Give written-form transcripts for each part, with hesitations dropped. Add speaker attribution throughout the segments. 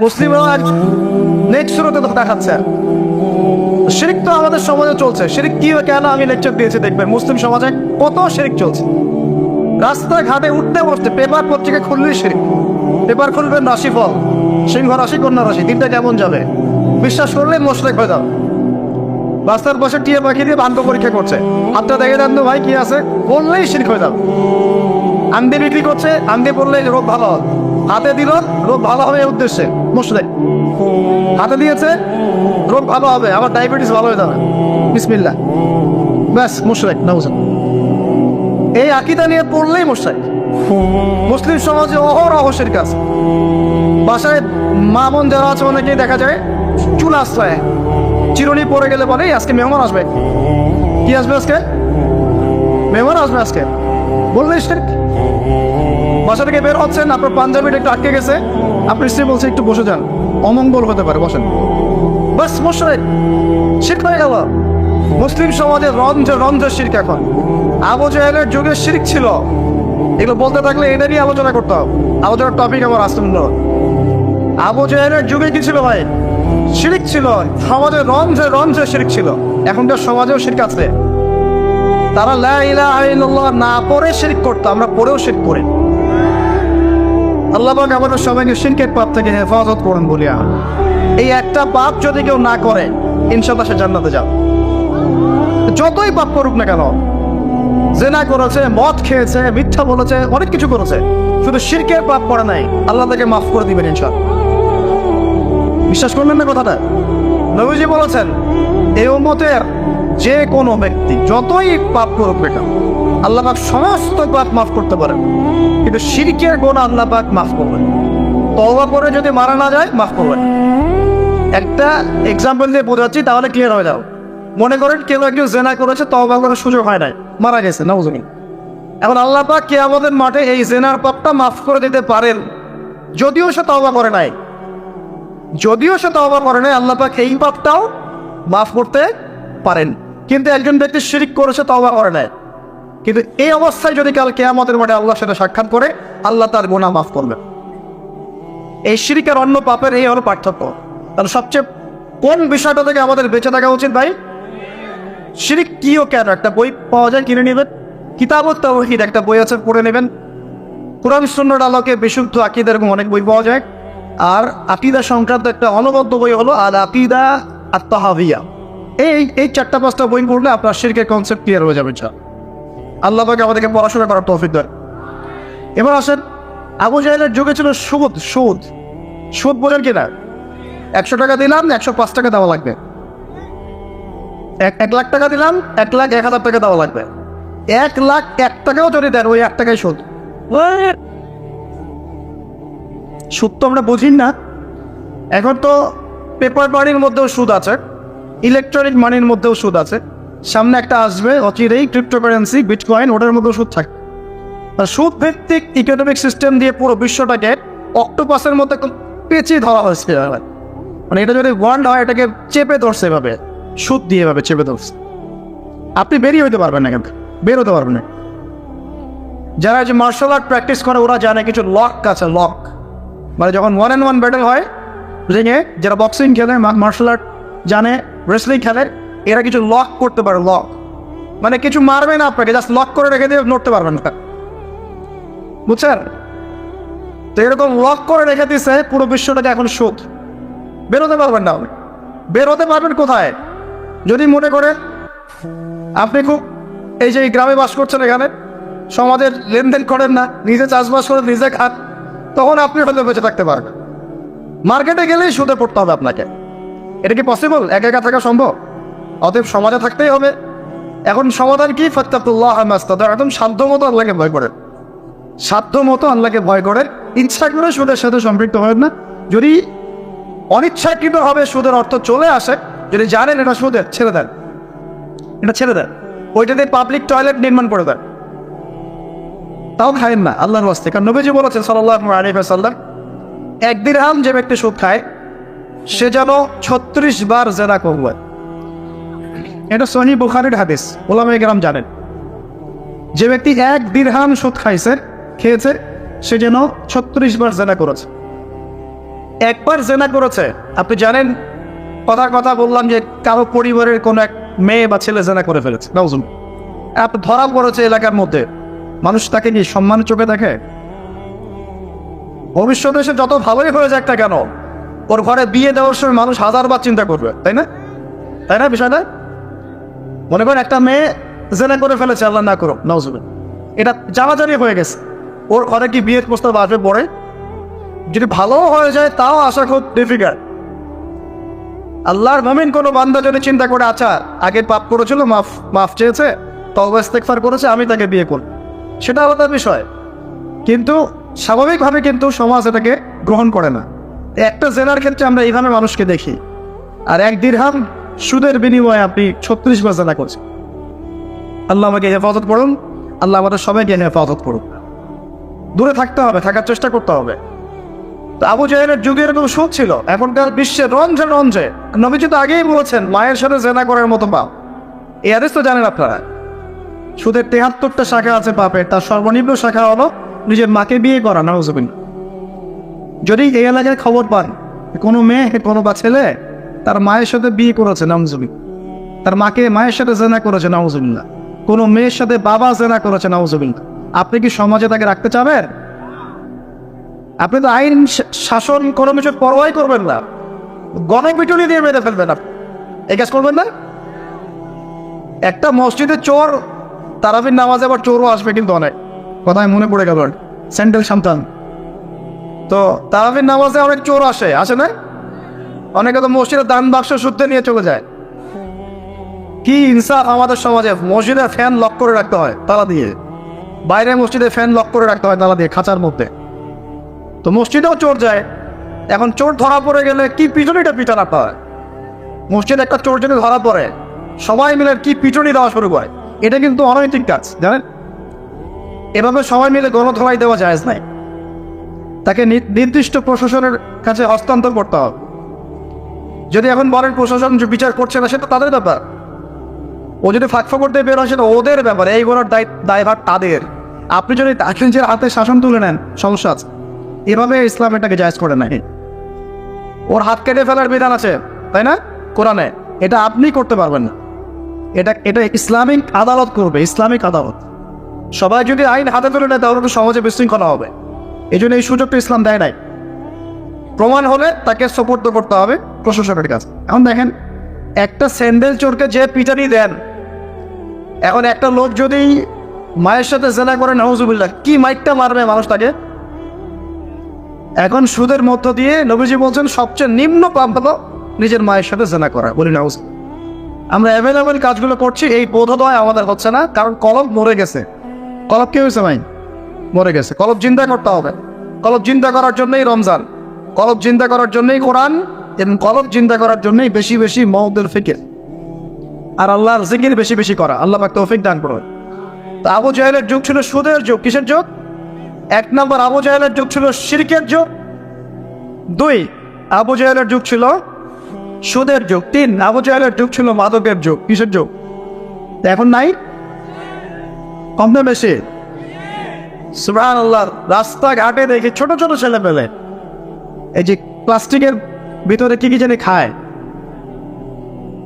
Speaker 1: মুসলিমরা আজ নেক্সট শুরুতে দেখাচ্ছে শিরক তো আমাদের সমাজে চলছে। শিরক কি কেন আমি লেকচার দিয়েছি দেখবেন, মুসলিম সমাজে কত শিরক চলছে। রাস্তায় ঘাটে উঠতে বসতে পেপার পত্রিকা খুললেই শিরক। পেপার খুলবেন রাশিফল, সিংহ রাশি কন্যা রাশি, দিনটা কেমন যাবে বিশ্বাস করলে মোশরেক হয়ে যাবে। রাস্তার পাশে টিয়া পাখি দিয়ে বান্ধব পরীক্ষা করছে, হাতটা দেখে দেন তো ভাই কি আছে, বললেই শিরক হয়ে যাবে। আন্দে বিক্রি করছে, আন্দে বললে রোগ ভালো হবে, হাতে দিল রোগ ভালো হবে এই উদ্দেশ্যে মোশরেক। হাতে দিয়েছে রোগ ভালো হবে, আবার ডায়াবেটিস ভালো হয়ে যাবে, বিসমিল্লাহ, ব্যাস মোশরেক না বুঝেন। এই আকীদা নিয়ে পড়লেই মোশরেক। মুসলিম সমাজে অহরহ শিরক আছে। বাসায় মা বোন যারা আছে অনেকেই দেখা যায় চুল আশ্রয় চিরুনি পরে গেলে বলে আজকে মেহমান আসবে। কি আসবে আজকে? মেহমান আসবে আজকে, বললেই শিরক। বাসা থেকে বের হচ্ছেন, আপনার পাঞ্জাবিটা একটু আটকে গেছে, আপনার স্ত্রী বলছে একটু বসে যান, অমঙ্গল হতে পারে, বসেন, বাস মোশরেক, শিরক হয়ে গেল। মুসলিম সমাজে রন্ধ্রে রন্ধ্রে শিরক। এখন আবু জাহেলের যুগে শিরক ছিল, এগুলো বলতে থাকলে এটা নিয়ে আলোচনা করতাম। আলোচনার টপিক আমার আসতে আবু জাহেলের যুগে কি ছিল ভাই? শিরক ছিল, সমাজে রন্ধ্রে রন্ধ্রে শিরক ছিল। এখনকার সমাজেও শিরক আছে। তারা লা ইলাহা ইল্লাল্লাহ না পড়ে শিরক করতো, আমরা পড়েও শিরক করি। আল্লাহ পাক আমাদের সবাইকে শিরকের পাপ থেকে হেফাজত করুন বলিয়া। এই একটা পাপ যদি কেউ না করে ইনশাআল্লাহ সে জান্নাতে যাবে। যতই পাপ করুক না কেন, জেনা করেছে, মদ খেয়েছে, মিথ্যা বলেছে, অনেক কিছু করেছে, শুধু শিরকের পাপ করে নাই, আল্লাহ তাকে মাফ করে দিবেন ইনশাআল্লাহ। বিশ্বাস করলেন না কথাটা? নবীজি বলেছেন এই উম্মতের যে কোনো ব্যক্তি যতই পাপ করুক না কেন আল্লাহ পাক সমস্ত পাপ মাফ করতে পারেন, কিন্তু শিরকের গুনাহ আল্লাহ পাক মাফ করবেন। তওবা করে যদি মারা না যায় মাফ করবেন। একটা এক্সাম্পল দিয়ে বোঝাচ্ছি তাহলে ক্লিয়ার হয়ে যাও। মনে করেন কেউ একজন জেনা করেছে, তওবা করার সুযোগ হয় নাই, মারা গেছে, নাউজুবিল্লাহ। এখন আল্লাহ পাক কিয়ামতের মাঠে এই জেনার পাপটা মাফ করে দিতে পারেন, যদিও সে তওবা করে নাই। আল্লাহ পাক এই পাপটাও মাফ করতে পারেন। কিন্তু একজন ব্যক্তি শিরক করেছে, তওবা করে নাই, কিন্তু এই অবস্থায় যদি কাল কিয়ামতের মাঠে আল্লাহর সাথে সাক্ষাৎ করে, আল্লাহ তার গুনাহ মাফ করবেন। এই শিরক আর অন্য পাপের এই হলো পার্থক্য। তাহলে সবচেয়ে কোন বিষয়টা থেকে আমাদের বেঁচে থাকা উচিত ভাই? শিরক কি ও কেন, একটা বই পাওয়া যায়, কিনে নেবেন। কিতাবুত তাওহীদ একটা বই আছে, পড়ে নেবেন। কুরআন সুন্নাহর আলোকে বিশুদ্ধ আকীদা এরকম অনেক বই পাওয়া যায়। আর আকীদা সংক্রান্ত একটা অনবদ্য বই হলো আল আকীদা আত-তাহাওয়িয়া। এই চারটা পাঁচটা বই পড়লে আপনার শিরকের কনসেপ্ট ক্লিয়ার হয়ে যাবে। আল্লাহ পাক আমাদেরকে পড়াশোনা করার তৌফিক দেন। এবার আসেন, আবু জাহেলের যুগে ছিল সুদ বোঝেন কিনা? 100 টাকা দিলাম, 105 টাকা দেওয়া লাগবে। 1 লাখ টাকা দিলাম, 1,01,000 টাকা দেওয়া লাগবে। 1,01,000 টাকাও যদি দেন, ওই 1 টাকাই সুদ। সুদ তো আমরা বুঝি না। এখন তো পেপার মানির মধ্যেও সুদ আছে, ইলেকট্রনিক মানির মধ্যেও সুদ আছে। সামনে একটা আসবে অচিরেই ক্রিপ্টোকারেন্সি, বিটকয়েন, ওটার মধ্যেও সুদ থাকে। সুদ ভিত্তিক ইকোনমিক সিস্টেম দিয়ে পুরো বিশ্বটাকে অক্টোপাসের মধ্যে পেঁচিয়ে ধরা হয়েছে। মানে এটা যদি ওয়ার্ল্ড হয়, এটাকে চেপে ধরছে এভাবে, সুদ দিয়ে এভাবে চেপে ধরছে। আপনি বেরিয়ে হইতে পারবেন না, কিন্তু বের হতে পারবেন না। যারা যে মার্শাল আর্ট প্র্যাকটিস করে ওরা জানে কিছু লক আছে, লক মানে যখন 1-on-1 ব্যাটেল হয়, রিংয়ে যারা বক্সিং খেলে, মার্শাল আর্ট জানে, রেসলিং খেলে, এরা কিছু লক করতে পারে। লক মানে কিছু মারবে না আপনাকে, জাস্ট লক করে রেখে দিয়ে নড়তে পারবেন না, বুঝছেন? তো এরকম লক করে রেখে দিচ্ছে পুরো বিশ্বটাকে। এখন সুদ, বেরোতে পারবেন না। বেরোতে পারবেন কোথায়? যদি মনে করে আপনি খুব এই যে গ্রামে বাস করছেন, এখানে সমাজের লেনদেন করেন না, নিজে চাষবাস করে নিজে খান, তখন আপনি হয়তো বেঁচে থাকতে পারবেন। মার্কেটে গেলেই সুদে পড়তে হবে আপনাকে। এটা কি পসিবল? একা থাকা সম্ভব? অতএব সমাজে থাকতেই হবে। এখন সমাধান কি? ফাত্তাকুল্লাহ মাস্তাতা'তুম, একদম সাধ্য মতো আল্লাহকে ভয় করেন, সাধ্য মতো আল্লাহকে ভয় করেন। ইচ্ছা করে সুদের সাথে সম্পৃক্ত হবেন না। যদি অনিচ্ছাকৃতভাবে সুদের অর্থ চলে আসে, যদি জানেন এটা সুদের, ছেড়ে দেন, এটা ছেড়ে দেন। ওইটাতে পাবলিক টয়লেট নির্মাণ করে দেন, তাও খায়েন না আল্লাহর ওয়াস্তে। কারণ নবীজি বলেছেন সাল্লাল্লাহু আলাইহি ওয়াসাল্লাম, 1 দিরহাম যে ব্যক্তি সুদ খায় সে যেন 36 বার জেনা করবে। এটা সহিহ বুখারীর হাদিস, উলামায়ে কেরাম জানেন। যে ব্যক্তি 1 দিরহাম সুদ খেয়েছে, সে যেন 36 বার জেনা করেছে। একবার জেনা করেছে, আপনি জানেন কথা বললাম যে কারো পরিবারের কোনো এক মেয়ে বা ছেলে জেনা করে ফেলেছে, নাউজুম, আপনি ধরা পড়েছে এলাকার মধ্যে, মানুষ তাকে কি সম্মান চোখে দেখে? ভবিষ্যতে সে যত ভালোই হয়ে যাক না কেন, ওর ঘরে বিয়ে দেওয়ার সময় মানুষ হাজারবার চিন্তা করবে, তাই না? তাই না বিষয়টা? মনে করেন একটা মেয়ে জেনা করে ফেলেছে, আল্লাহ না করো, নাউজুম, এটা জানাজানি হয়ে গেছে, ওর ঘরে কি বিয়ের প্রস্তাব আসবে পরে? যদি ভালো হয়ে যায় তাও আসা খুব ডিফিকাল্ট। আল্লাহর মুমিন কোনো বান্দা যদি চিন্তা করে, আচ্ছা আগে পাপ করেছিল, মাফ চেয়েছে, তওবা ইস্তেগফার করেছে, আমি তাকে বিয়ে করব, সেটা আলাদা বিষয়। কিন্তু স্বাভাবিকভাবে কিন্তু সমাজ এটাকে গ্রহণ করে না। একটা জেনার ক্ষেত্রে আমরা এইভাবে মানুষকে দেখি, আর 1 দিরহাম সুদের বিনিময়ে আপনি 36 বার জেনা করছেন। আল্লাহ আমাকে হেফাজত করুন, আল্লাহ আমাদের সবাইকে হেফাজত করুন। দূরে থাকতে হবে, থাকার চেষ্টা করতে হবে। তো আবু জাহেলের যুগে এরকম সুদ ছিল, এখনকার বিশ্বে রঞ্জে রঞ্জে। নবীজি তো আগেই বলেছেন মায়ের সাথে জেনা করার মতো পাপ। এই হাদিস তো জানেন আপনারা। সুদের 73টা শাখা আছে পাপের, তার সর্বনিম্ন শাখা হলো নিজের মাকে বিয়ে করা, নাউজুবিল্লাহ। যদি এই এলাকায় খবর পান কোনো মেয়ে কোনো বা ছেলে তার মায়ের সাথে বিয়ে করেছে, নাউজুবিল্লাহ, তার মায়ের সাথে জেনা করেছে, নাউজুবিল্লাহ, কোনো মেয়ের সাথে বাবা জেনা করেছে, নাউজুবিল্লাহ, আপনি কি সমাজে তাকে রাখতে চাবেন? আপনি তো আইন শাসন কোনো কিছু পরোয়াই করবেন না, গণপিটুনি দিয়ে মেরে ফেলবেন, আপনি এই কাজ করবেন না। একটা মসজিদে চোর, তারাবির নামাজে আবার চোরও আসবে কিন্তু অনেক, কথায় মনে পড়ে গেল, স্যান্ডেল সন্তান। তো তারাবির নামাজে অনেক চোর আসে না? অনেকে তো মসজিদে দান বাক্স শুদ্ধে নিয়ে চলে যায়। কি ইনসাফ আমাদের সমাজে! মসজিদে ফ্যান লক করে রাখতে হয় তালা দিয়ে, বাইরে মসজিদে ফ্যান লক করে রাখতে হয় তালা দিয়ে, খাঁচার মধ্যে। তো মসজিদেও চোর যায়। এখন চোর ধরা পড়ে গেলে কি পিটুনিটা পিটান রাখতে হয়। মসজিদে একটা চোর যদি ধরা পড়ে, সবাই মিলে কি পিটুনি দেওয়া শুরু করে। এটা কিন্তু অনৈতিক কাজ, জানেন? এভাবে সবাই মিলে গণধোলাই দেওয়া জায়েজ নাই। তাকে নির্দিষ্ট প্রশাসনের কাছে হস্তান্তর করতে হবে। যদি এখন বলেন প্রশাসন বিচার করছে না, সেটা তাদের ব্যাপার। ও যদি ফাঁকফোকর দিয়ে বের হয়, সেটা ওদের ব্যাপার, এইগুলোর দায়ভার তাদের। আপনি যদি নিজের হাতে শাসন তুলে নেন, সমস্যা আছে। এভাবে ইসলাম এটাকে জায়েজ করে নাই। ওর হাত কেটে ফেলার বিধান আছে, তাই না, কোরআনে? এটা আপনি করতে পারবেন না, এটা ইসলামিক আদালত করবে, ইসলামিক আদালত। সবাই যদি আইন হাতে তুলে নেয় তাহলে তো সমাজে বিশৃঙ্খলা হবে। এই জন্য এই সুযোগটা ইসলাম দেয় নাই। প্রমাণ হলে তাকে সোপর্দ করতে হবে প্রশাসনের কাছে। এখন দেখেন, একটা স্যান্ডেল চোরকে যে পিটানি দেন, এখন একটা লোক যদি মায়ের সাথে জেনা করে, নাউজুবিল্লাহ, কি মাইকটা মারবে মানুষ তাকে। এখন সুদের মধ্য দিয়ে নবীজি বলছেন সবচেয়ে নিম্ন পাপ হলো নিজের মায়ের সাথে জেনা করা, বলি নাউজ। আমরা অ্যাভেলেবেল কাজগুলো করছি, এই বোধোদয় আমাদের হচ্ছে না, কারণ কলব মরে গেছে। কলব কি হয়েছে ভাই? মরে গেছে। কলব জিন্দা করতে হবে। কলব জিন্দা করার জন্যই রমজান, কলব জিন্দা করার জন্যই কোরআন, এবং কলব জিন্দা করার জন্যই বেশি বেশি মওদুল ফিকির আর আল্লাহর জিকির বেশি বেশি করা। আল্লাহ পাক তৌফিক দান করুন। তো আবু জাহেলের যুগ ছিল সুদের যুগ। কিসের যুগ? 1 নম্বর, আবু জাহেলের যুগ ছিল শিরকের যুগ। 2, আবু জাহেলের যুগ ছিল সুদের যুগ। 3, আবু জাহেলের যুগ ছিল মাদকের যুগ। কিসের যুগ? এখন নাই? কম না বেশি? সুবহানাল্লাহ। রাস্তাঘাটে দেখি ছোট ছোট ছেলে পেলে এই যে প্লাস্টিকের ভিতরে কি কি জানি খায়,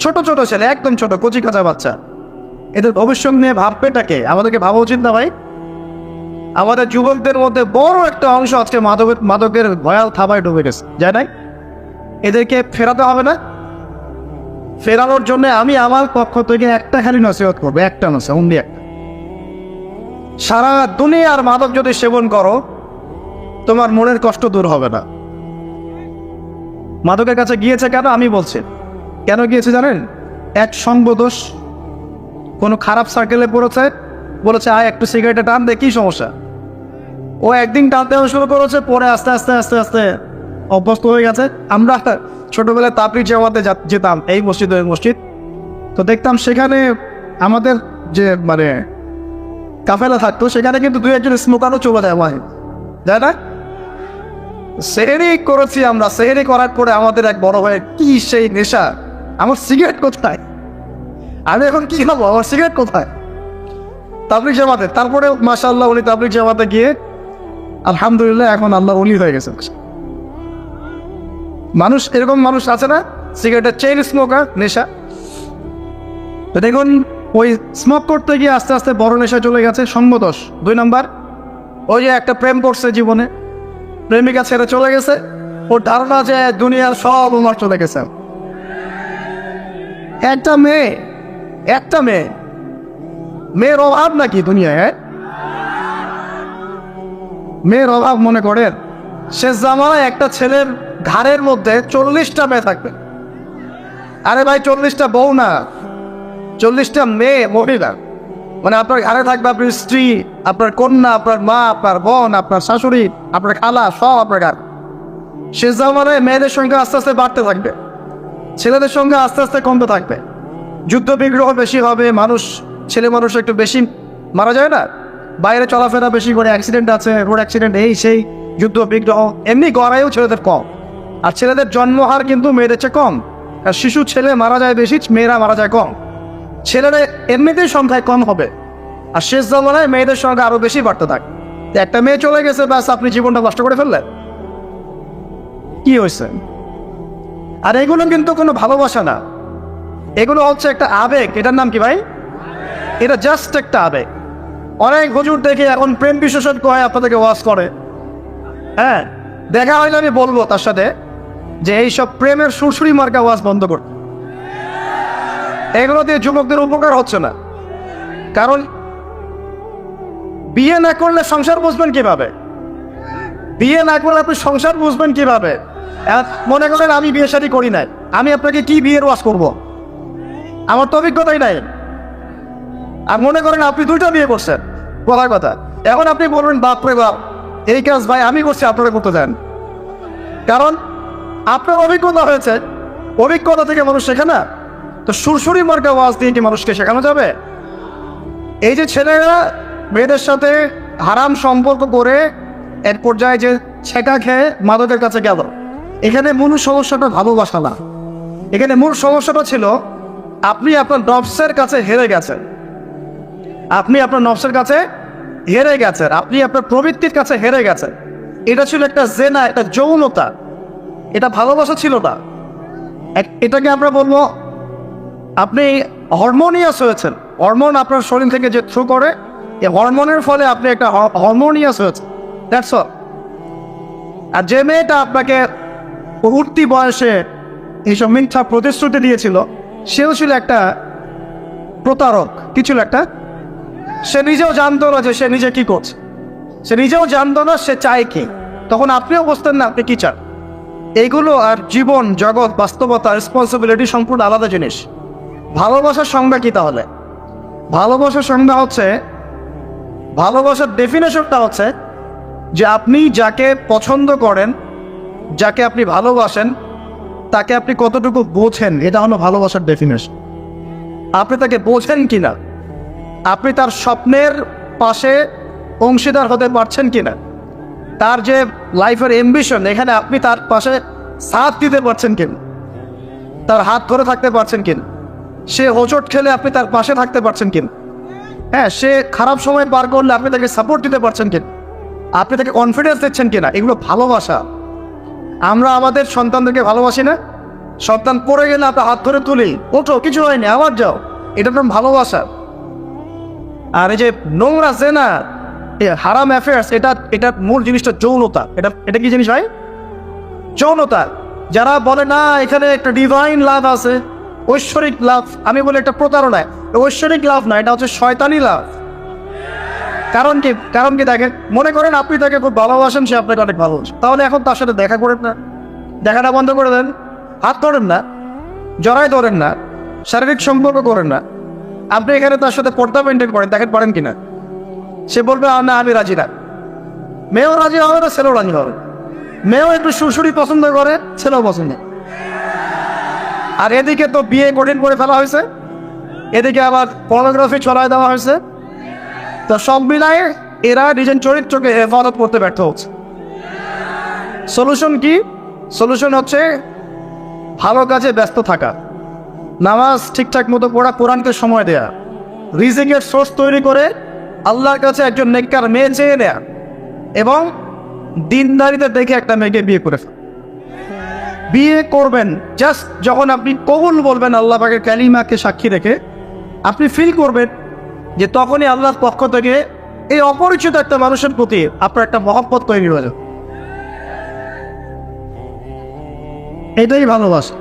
Speaker 1: ছোট ছোট ছেলে, একদম ছোট কচি কাঁচা বাচ্চা। এদের ভবিষ্যৎ নিয়ে ভাববেটাকে? আমাদেরকে ভাবা উচিত না ভাই? আমাদের যুবকদের মধ্যে বড় একটা অংশ আজকে মাদকের ভয়াল থাবায় ডুবে গেছে, যায় নাই? এদেরকে ফেরাতে হবে না? ফেরানোর জন্য আমি আমার পক্ষ থেকে একটা খালি নসিহত করবো, একটা নসিহত, অনলি একটা। সারা দুনিয়ার মাদক যদি সেবন করো, তোমার মনের কষ্ট দূর হবে না। মাদকের কাছে গিয়েছে কেন? আমি বলছি কেন গিয়েছে জানেন? এক সঙ্গদোষ, কোনো খারাপ সার্কেলে পড়েছে, বলেছে আয় একটু সিগারেটে টান দে, কি সমস্যা? ও একদিন টানতে শুরু করেছে, পরে আস্তে আস্তে আস্তে আস্তে অভ্যস্ত হয়ে গেছে। আমরা ছোটবেলায় তাবলিগ জামাতে যেতাম, এই মসজিদ ওই মসজিদ, তো দেখতাম সেখানে আমাদের যে মানে কাফেলা থাকতো, সেখানে কিন্তু 2-1 স্মোকারও চলে যায়, যায় না? সেহেরি করেছি আমরা। সেহেরি করার পরে আমাদের এক বড় ভাই, কি সেই নেশা, আমার সিগারেট কোথায়, আমি এখন কি খাবো, আমার সিগারেট কোথায়? তাবলিগ জামাতে। তারপরে মাশাআল্লাহ উনি তাবলিগ জামাতে গিয়ে আলহামদুলিল্লাহ এখন আল্লাহর ওলি হয়ে গেছে। মানুষ এরকম মানুষ আছে না, সিগারেটের চেইন স্মোকার, নেশা। তো দেখুন ওই স্মোক করতে গিয়ে আস্তে আস্তে বড় নেশা চলে গেছে, সঙ্গদোষ। 2 নম্বর, ওই যে একটা প্রেম করছে জীবনে, প্রেমিকা ছেড়ে চলে গেছে, ওর ধারণা যে দুনিয়ার সব উমর চলে গেছে। একটা মেয়ের অভাব নাকি দুনিয়ায়? মেয়ের অভাব মনে করেন? শেষ জামানায় একটা ছেলের ঘাড়ের মধ্যে 40টা মেয়ে থাকবে। আরে ভাই 40টা বউ না, 40টা মেয়ে, মহিলা। মানে আপনার ঘাড়ে থাকবে আপনার স্ত্রী, আপনার কন্যা, আপনার মা, আপনার বোন, আপনার শাশুড়ি, আপনার খালা, সব আপনার ঘাড়। শেষ জামানায় মেয়েদের সংখ্যা আস্তে আস্তে বাড়তে থাকবে, ছেলেদের সংখ্যা আস্তে আস্তে কমতে থাকবে। যুদ্ধ বিগ্রহ বেশি হবে, ছেলে মানুষ একটু বেশি মারা যায় না, বাইরে চলাফেরা বেশি করে, অ্যাক্সিডেন্ট আছে, রোড অ্যাক্সিডেন্ট, এই সেই, যুদ্ধ বিগ্রহ। এমনি গড়াইও ছেলেদের কম, আর ছেলেদের জন্মহার কিন্তু মেয়েদের চেয়ে কম। আর শিশু ছেলে মারা যায় বেশি, মেয়েরা মারা যায় কম। ছেলেরা এমনিতেই সংখ্যায় কম হবে, আর শেষ জামানায় মেয়েদের সংখ্যা আরো বেশি বাড়তে থাকে। একটা মেয়ে চলে গেছে, ব্যাস আপনি জীবনটা নষ্ট করে ফেললেন। কি হয়েছে? আর এগুলো কিন্তু কোনো ভালোবাসা না, এগুলো হচ্ছে একটা আবেগ। এটার নাম কি ভাই? এটা জাস্ট একটা আবেগ। অনেক হুজুর দেখে এখন প্রেম বিশেষজ্ঞ হয়, আপনাদেরকে ওয়াজ করে। হ্যাঁ, দেখা হয়নি, আমি বলবো তার সাথে যে এইসব প্রেমের সুরসুরি মার্কা ওয়াজ বন্ধ করতে। এগুলো দিয়ে যুবকদের উপকার হচ্ছে না। কারণ বিয়ে না করলে সংসার বুঝবেন কিভাবে? বিয়ে না করলে আপনি সংসার বুঝবেন কিভাবে? মনে করেন আমি বিয়ে শাদী করি নাই, আমি আপনাকে কি বিয়ের ওয়াজ করব? আমার তো অভিজ্ঞতাই নাই। আর মনে করেন আপনি 2টা বিয়ে করছেন, বলার কথা, এখন আপনি বলবেন বাপরে বাপ, এই কাজ ভাই আমি করছি, আপনারা করতে দেন। কারণ আপনার অভিজ্ঞতা হয়েছে, অভিজ্ঞতা থেকে মানুষ শেখে না। তো সুরসুরি মার্কা ওয়াজ দিয়ে কি মানুষকে শেখানো যাবে? এই যে ছেলেরা মেয়েদের সাথে হারাম সম্পর্ক করে এক পর্যায়ে যে ছেঁকা খেয়ে মাদকের কাছে গেল, এখানে মূল সমস্যাটা ভালোবাসা না। এখানে মূল সমস্যাটা ছিল আপনি আপনার নফসের কাছে হেরে গেছেন, আপনি আপনার নফসের কাছে হেরে গেছেন, আপনি আপনার প্রবৃত্তির কাছে হেরে গেছেন। এটা ছিল একটা জেনা, একটা যৌনতা, এটা ভালোবাসা ছিল না। এটাকে আমরা বলবো আপনি হরমোনিয়াস হয়েছেন। হরমোন আপনার শরীর থেকে যে থ্রু করে, এই হরমোনের ফলে আপনি একটা হরমোনিয়াস হয়েছেন, দ্যাটস অল। আর যে মেয়েটা আপনাকে উঠতি বয়সে এইসব মিথ্যা প্রতিশ্রুতি দিয়েছিল, সেও ছিল একটা প্রতারক। কি ছিল একটা? সে নিজেও জানতো না যে সে নিজে কি করছে, সে নিজেও জানতো না সে চায় কি। তখন আপনিও বুঝতেন না আপনি কি চান। এইগুলো আর জীবন জগৎ বাস্তবতা রেসপন্সিবিলিটি সম্পূর্ণ আলাদা জিনিস। ভালোবাসার সংজ্ঞা কি তাহলে? ভালোবাসার সংজ্ঞা হচ্ছে, ভালোবাসার ডেফিনেশনটা হচ্ছে যে আপনি যাকে পছন্দ করেন, যাকে আপনি ভালোবাসেন, তাকে আপনি কতটুকু বোঝেন, এটা হলো ভালোবাসার ডেফিনেশন। আপনি তাকে বোঝেন কিনা, আপনি তার স্বপ্নের পাশে অংশীদার হতে পারছেন কিনা, তার যে লাইফের অ্যাম্বিশন, এখানে আপনি তার পাশে সাথ দিতে পারছেন কিনা, তার হাত ধরে থাকতে পারছেন কিনা, সে হোঁচট খেলে আপনি তার পাশে থাকতে পারছেন কিনা, হ্যাঁ, সে খারাপ সময় পার করলে আপনি তাকে সাপোর্ট দিতে পারছেন কিনা, আপনি তাকে কনফিডেন্স দিচ্ছেন কিনা, এগুলো ভালোবাসা। আমরা আমাদের সন্তানদেরকে ভালোবাসি না? সন্তান পড়ে গেলে আমরা হাত ধরে তুলি, ওঠো, কিছু হয়নি, আবার যাও, এটা তো ভালোবাসা। আর এই যে নোংরা জেনা, হারাম অ্যাফেয়ার্স, এটা মূল জিনিসটা যৌনতা। এটা কি জিনিস ভাই? যৌনতা। যারা বলে না এখানে একটা ডিভাইন লাভ আছে, ঐশ্বরিক লাভ, আমি বলি একটা প্রতারণা। ঐশ্বরিক লাভ না, এটা হচ্ছে শয়তানি লাভ। কারণ কি দেখেন, মনে করেন আপনি তাকে খুব ভালোবাসেন, সে আপনাকে অনেক ভালোবাসে, তাহলে এখন তার সাথে দেখা করেন না, দেখাটা বন্ধ করে দেন, হাত ধরেন না, জড়াই ধরেন না, শারীরিক সম্পর্ক করেন না। আপনি এখানে তার সাথে পর্দা মেনটেন করেন, দেখেন পারেন কিনা। সে বলবে না আমি রাজি না। মেয়েও রাজি হবে না, ছেলেও রাজি হবে। মেয়েও একটু সুরসুরি পছন্দ করে, ছেলেও পছন্দ। আর এদিকে তো বিয়ে কঠিন করে ফেলা হয়েছে, এদিকে আবার পর্নোগ্রাফি ছড়ায় দেওয়া হয়েছে। তো সব মিলায় এরা নিজের চরিত্রকে হেফাজত করতে ব্যর্থ হচ্ছে। সলিউশন কি? সলিউশন হচ্ছে ভালো কাজে ব্যস্ত থাকা, নামাজ ঠিকঠাক মতো পড়া, কোরআনকে সময় দেয়া, রিজিকের সোর্স তৈরি করে আল্লাহর কাছে একজন নেককার মেয়ে চেয়ে নেয়া, এবং দিনদারিতে দেখে একটা মেয়েকে বিয়ে করে ফেলা। বিয়ে করবেন জাস্ট যখন আপনি কবুল বলবেন আল্লাহ পাকের কালিমাকে সাক্ষী রেখে, আপনি ফিল করবেন যে তখনই আল্লাহর পক্ষ থেকে এই অপরিচিত একটা মানুষের প্রতি আপনার একটা মহব্বত তৈরি হয়ে যাবে। এটাই ভালোবাসা।